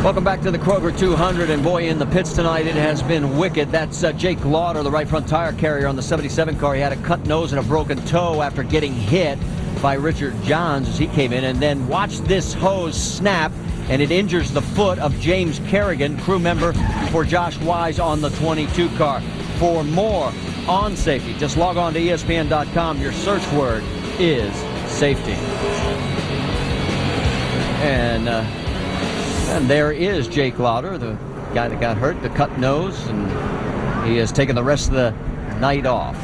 Welcome back to the Kroger 200, and boy, in the pits tonight, it has been wicked. That's Jake Lauder, the right front tire carrier on the 77 car. He had a cut nose and a broken toe after getting hit by Richard Johns as he came in, and then watch this hose snap, and it injures the foot of James Kerrigan, crew member for Josh Wise on the 22 car. For more on safety, just log on to ESPN.com. Your search word is safety. And there is Jake Lauder, the guy that got hurt, the cut nose, and he has taken the rest of the night off.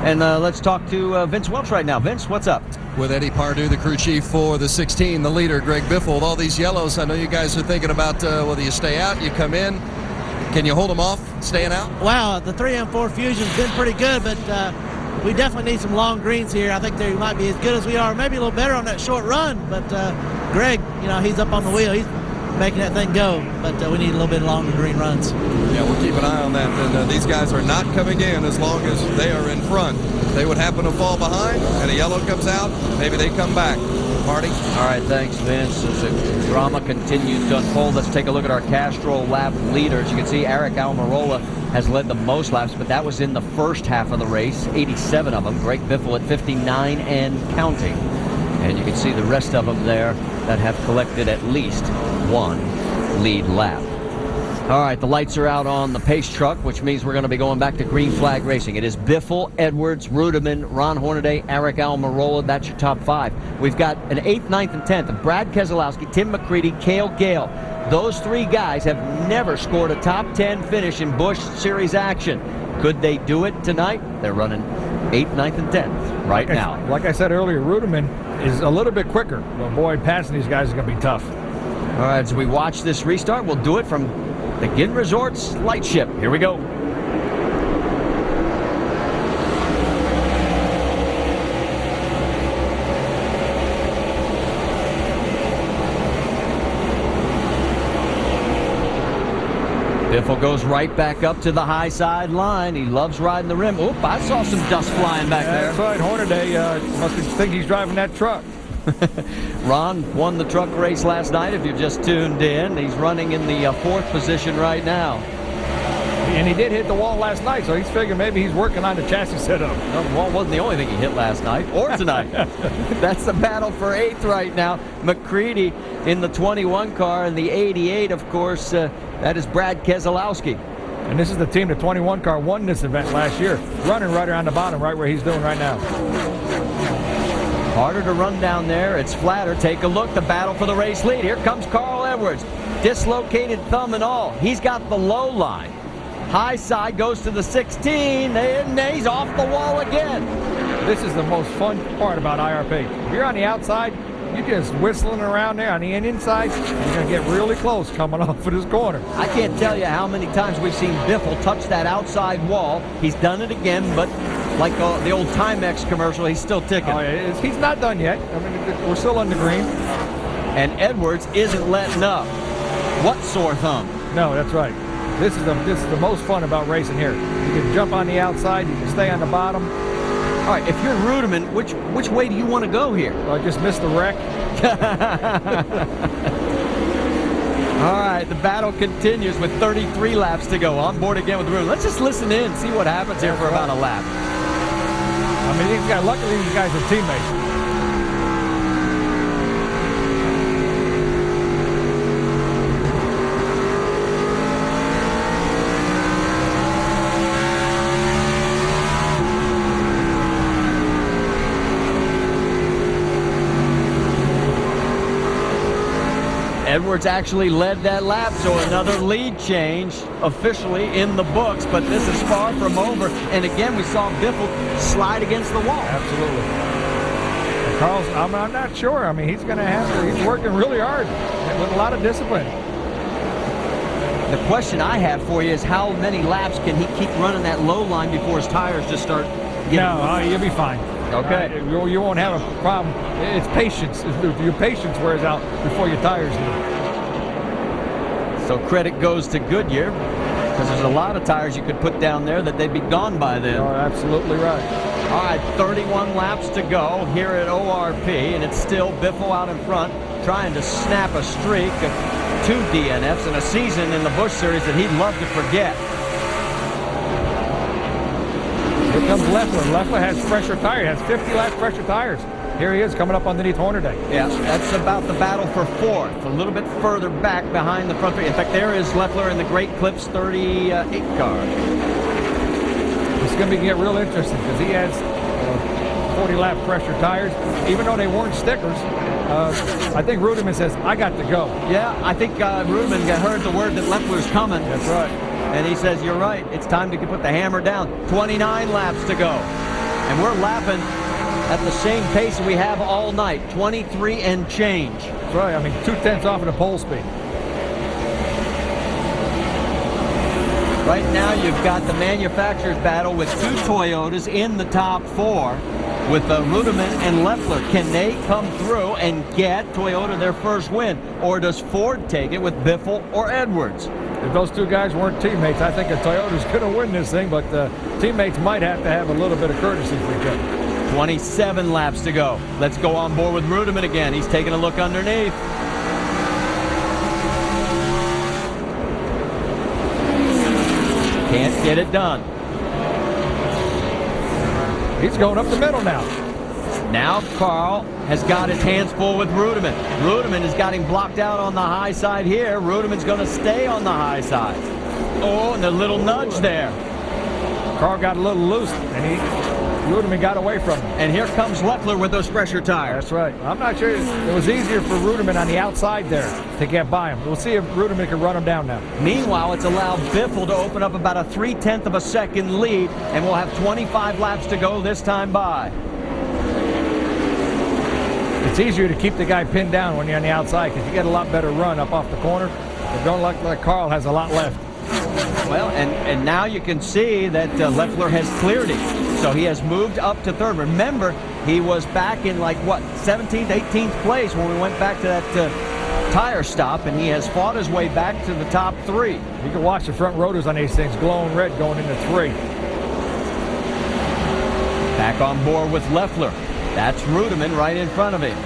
And let's talk to Vince Welch right now. Vince, what's up? With Eddie Pardue, the crew chief for the 16, the leader, Greg Biffle. With all these yellows, I know you guys are thinking about whether you stay out, you come in. Can you hold them off, staying out? Wow, the 3 and 4 fusion's been pretty good, but we definitely need some long greens here. I think they might be as good as we are, maybe a little better on that short run. But Greg, he's up on the wheel. He's making that thing go, but we need a little bit longer green runs. Yeah, we'll keep an eye on that. And these guys are not coming in as long as they are in front. If they would happen to fall behind and a yellow comes out, maybe they come back. Marty? All right, thanks, Vince. As the drama continues to unfold, let's take a look at our Castrol lap leaders. You can see Eric Almirola has led the most laps, but that was in the first half of the race, 87 of them. Greg Biffle at 59 and counting. And you can see the rest of them there that have collected at least one lead lap. All right, the lights are out on the pace truck, which means we're going to be going back to green flag racing. It is Biffle, Edwards, Reutimann, Ron Hornaday, Eric Almirola. That's your top 5. We've got an 8th, 9th, and 10th of Brad Keselowski, Tim McCreadie, Cale Gale. Those 3 guys have never scored a top 10 finish in Busch Series action. Could they do it tonight? They're running 8th, 9th, and 10th right now. Like I said earlier, Reutimann is a little bit quicker, but boy, passing these guys is going to be tough. All right, as we watch this restart, we'll do it from the Ginn Resorts light ship. Here we go. Biffle goes right back up to the high side line. He loves riding the rim. Oop, I saw some dust flying back there. That's right. Hornaday must think he's driving that truck. Ron won the truck race last night, if you've just tuned in. He's running in the 4th position right now. And he did hit the wall last night, so he's figuring maybe he's working on the chassis setup. No, the wall wasn't the only thing he hit last night or tonight. That's the battle for 8th right now. McCreadie in the 21 car, and the 88, of course, that is Brad Keselowski. And this is the team, the 21 car, won this event last year, running right around the bottom, right where he's doing right now. Harder to run down there. It's flatter. Take a look. The battle for the race lead. Here comes Carl Edwards. Dislocated thumb and all. He's got the low line. High side goes to the 16. And he's off the wall again. This is the most fun part about IRP. If you're on the outside, you're just whistling around there. On the inside, you're going to get really close coming off of this corner. I can't tell you how many times we've seen Biffle touch that outside wall. He's done it again, but like the old Timex commercial, he's still ticking. Oh, yeah, he's not done yet. I mean, we're still on the green. And Edwards isn't letting up. What sore thumb? No, that's right. This is the most fun about racing here. You can jump on the outside, you can stay on the bottom. All right, if you're Reutimann, which way do you want to go here? I just missed the wreck. All right, the battle continues with 33 laps to go. On board again with Reutimann. Let's just listen in, see what happens here for about a lap. I mean, luckily these guys are teammates. Edwards actually led that lap, so another lead change officially in the books, but this is far from over. And again, we saw Biffle slide against the wall. Absolutely. And Carl's, I'm not sure. I mean, he's going to have to. He's working really hard with a lot of discipline. The question I have for you is how many laps can he keep running that low line before his tires just start getting... No, you'll be fine. Okay. You won't have a problem. It's patience. Your patience wears out before your tires do. So credit goes to Goodyear, because there's a lot of tires you could put down there that they'd be gone by then. You're absolutely right. All right, 31 laps to go here at ORP, and it's still Biffle out in front, trying to snap a streak of 2 DNFs in a season in the Busch Series that he'd love to forget. Here comes Leffler. Leffler has fresher tires. Has 50 laps fresher tires. Here he is coming up underneath Hornaday. Yeah, that's about the battle for 4th. A little bit further back behind the front three. In fact, there is Leffler in the Great Clips 38 car. It's going to get real interesting because he has 40-lap fresher tires. Even though they weren't stickers, I think Reutimann says, I got to go. Yeah, I think Reutimann heard the word that Leffler's coming. That's right. And he says, you're right. It's time to put the hammer down. 29 laps to go. And we're lapping at the same pace we have all night, 23 and change. That's right. I mean, 2/10 off of the pole speed. Right now, you've got the manufacturer's battle with 2 Toyotas in the top 4 with Reutimann and Leffler. Can they come through and get Toyota their first win? Or does Ford take it with Biffle or Edwards? If those 2 guys weren't teammates, I think a Toyota's going to win this thing, but teammates might have to have a little bit of courtesy for each other. 27 laps to go. Let's go on board with Reutimann again. He's taking a look underneath. Can't get it done. He's going up the middle now. Now Carl has got his hands full with Reutimann. Reutimann has got him blocked out on the high side here. Reutimann's going to stay on the high side. Oh, and a little nudge there. Carl got a little loose, and Reutimann got away from him. And here comes Leffler with those fresher tires. That's right. I'm not sure. It was easier for Reutimann on the outside there to get by him. We'll see if Reutimann can run him down now. Meanwhile, it's allowed Biffle to open up about a 3/10 of a second lead, and we'll have 25 laps to go this time by. It's easier to keep the guy pinned down when you're on the outside because you get a lot better run up off the corner. But don't look like Carl has a lot left. Well, and now you can see that Leffler has cleared him. So he has moved up to 3rd. Remember, he was back in like, what, 17th, 18th place when we went back to that tire stop, and he has fought his way back to the top 3. You can watch the front rotors on these things glowing red going into 3. Back on board with Leffler. That's Reutimann right in front of him.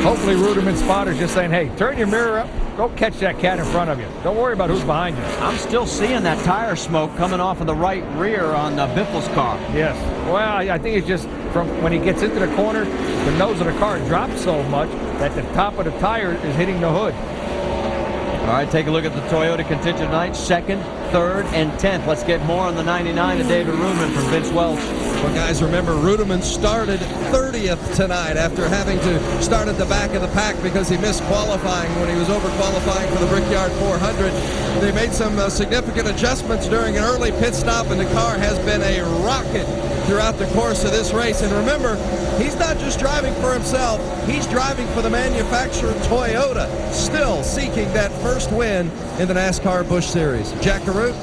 Hopefully Reutimann's spotter's just saying, hey, turn your mirror up. Go catch that cat in front of you. Don't worry about who's behind you. I'm still seeing that tire smoke coming off of the right rear on Biffle's car. Yes. Well, I think it's just from when he gets into the corner, the nose of the car drops so much that the top of the tire is hitting the hood. All right, take a look at the Toyota contingent tonight. 2nd, 3rd, and 10th. Let's get more on the 99 of David Reutimann from Vince Welch. Well, guys, remember, Reutimann started 30th tonight after having to start at the back of the pack because he missed qualifying when he was over-qualifying for the Brickyard 400. They made some significant adjustments during an early pit stop, and the car has been a rocket throughout the course of this race. And remember, he's not just driving for himself, he's driving for the manufacturer Toyota, still seeking that first win in the NASCAR Busch Series. Jack Carruth.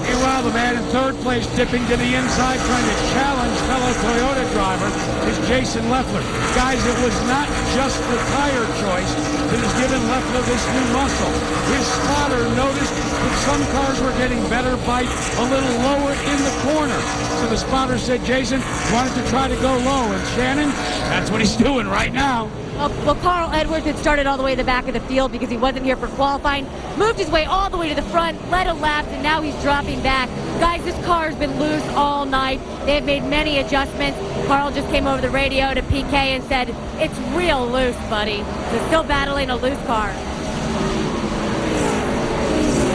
Meanwhile, the man in 3rd place dipping to the inside trying to challenge fellow Toyota driver is Jason Leffler. Guys, it was not just the tire choice that has given Leffler this new muscle. His spotter noticed that some cars were getting better bite a little lower in the corner. So the spotter said Jason wanted to try to go low. And Shannon, that's what he's doing right now. Well, Carl Edwards had started all the way to the back of the field because he wasn't here for qualifying, moved his way all the way to the front, led a lap, and now he's dropping back. Guys, this car has been loose all night. They have made many adjustments. Carl just came over the radio to PK and said, it's real loose, buddy. So still battling a loose car.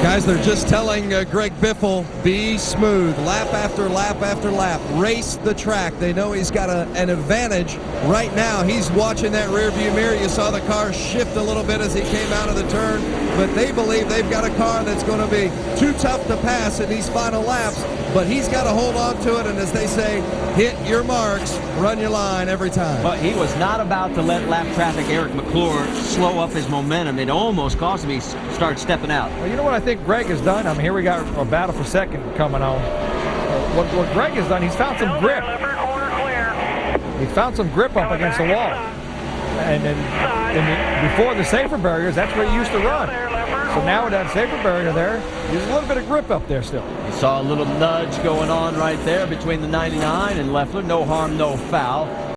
Guys, they're just telling Greg Biffle, be smooth, lap after lap after lap, race the track. They know he's got an advantage. Right now, he's watching that rear view mirror. You saw the car shift a little bit as he came out of the turn, but they believe they've got a car that's going to be too tough to pass in these final laps, but he's got to hold on to it, and as they say, hit your marks, run your line every time. But he was not about to let lap traffic Eric McClure slow up his momentum. It almost caused him to start stepping out. Well, you know what I think Greg has done? I mean, here we got a battle for 2nd coming on. What Greg has done, he's found some grip. He's found some grip up against the wall. And then before the safer barriers, that's where he used to run. So now with that safer barrier there, there's a little bit of grip up there still. You saw a little nudge going on right there between the 99 and Leffler. No harm, no foul.